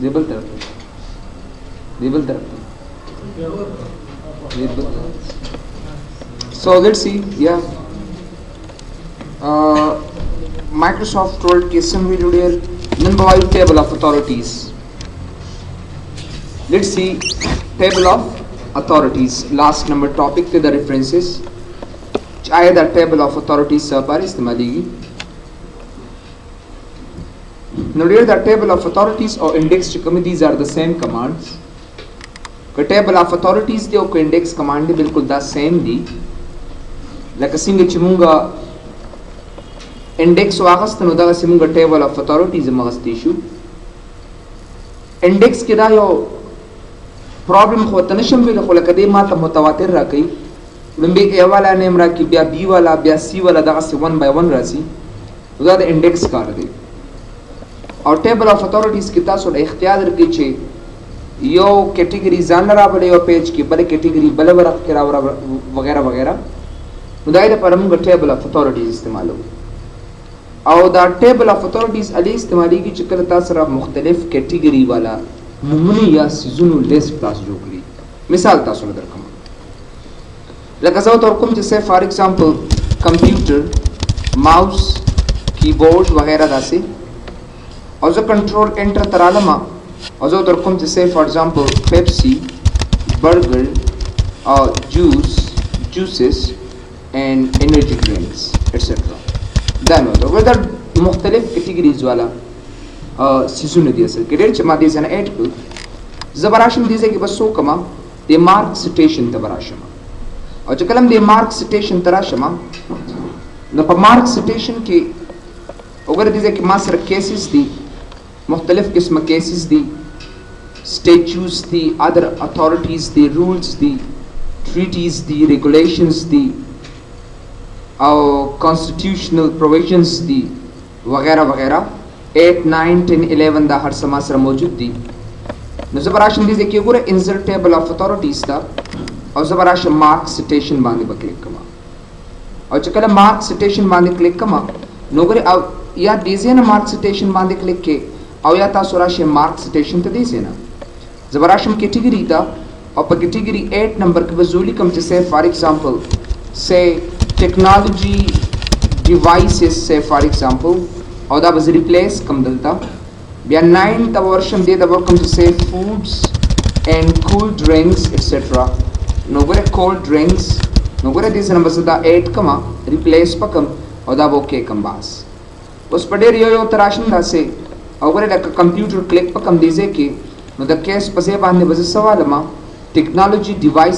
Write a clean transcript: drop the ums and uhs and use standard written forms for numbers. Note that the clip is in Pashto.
Dibble therapy. So let's see. Yeah. Microsoft told KSM video here. Number table of authorities. Let's see table of authorities. Last number topic to the references. चाहे the table of authorities पर इस्तेमाली Now here the table of authorities or index committees are the same commands. The table of authorities the or index command बिल्कुल the same दी. Like सिंगे चिमुंगा index वागस्त नुदा सिमुंगा table of authorities मगस्तीशु. Index किदा यो problem خو تنشم बिल خو لکه دې ما ته متواتر راکې لمبه کې اواله نیم راکې بیا بی والا بیا سی والا دغه سی 1 by 1 راسي دا د انډیکس کار دی او ټیبل اف اتھورټیز کې تاسو د اختیار لرئ چې یو کیټګری ځان راوړي یو پیج کې بل کیټګری بل ورق کې راوړي وغیرہ وغیرہ نو دا د پر موږ ټیبل اف اتھورټیز استعمالو او دا ټیبل اف اتھورټیز علي استعمالي کې چې کله تاسو را مختلف کیټګری والا ممنی یا سيزونو لیست تاسو جوړ کړئ مثال تاسو درکوم لکه زه تور کوم چې سه فار ایگزامپل کمپیوټر ماوس کیبورډ وغیرہ داسې او زه کنټرول انټر ترالم او زه تور کوم چې سه فار ایگزامپل پیپسي برګر او جوسز and energy drinks etc دا نو دا مختلف کیټګریز والا سيزونه دي اصل کې ډېر چې ما دې څنګه اډ کړ زبراشم دي چې بس سو کما د مارک سټیشن ته براشم او چې کلم د مارک سټیشن ته راشم نو په مارک سټیشن کې وګوره دي چې ما سره کیسز دي مختلف قسمه کیسز دي statutes دي other authorities دي rules دي treaties دي regulations دي او constitutional provisions دي وغیرہ وغیرہ 8 9 10 11 دا هر سما سره موجود دي نو زبراشم دي چې ګوره insert table of authorities دا او زبراشم mark citation باندې کلیک کما او چې کله mark citation باندې کلیک کما نو ګوره او یا دیزه نه mark citation باندې کلیک کې او یا تاسو راشه mark citation ته دیزه نه زبراشم کیټګری دا او په کیټګری 8 نمبر کې وزولي کوم چې say for example say technology devices say for example او دا بز ریپلیس کم دلتا بیا 9 تا ورشم دی دا ورکم to say foods and cool drinks etc نو ګره cold drinks نو ګره دې سره بس دا 8 کما ریپلیس پکم او دا وکي کم باس اوس پډیر یو تراشن دا سه او ګره د کمپیوټر کلیک پکم دیځه کې نو د کیس پسې باندې بز سوال ما ټیکنالوژي ډیوایس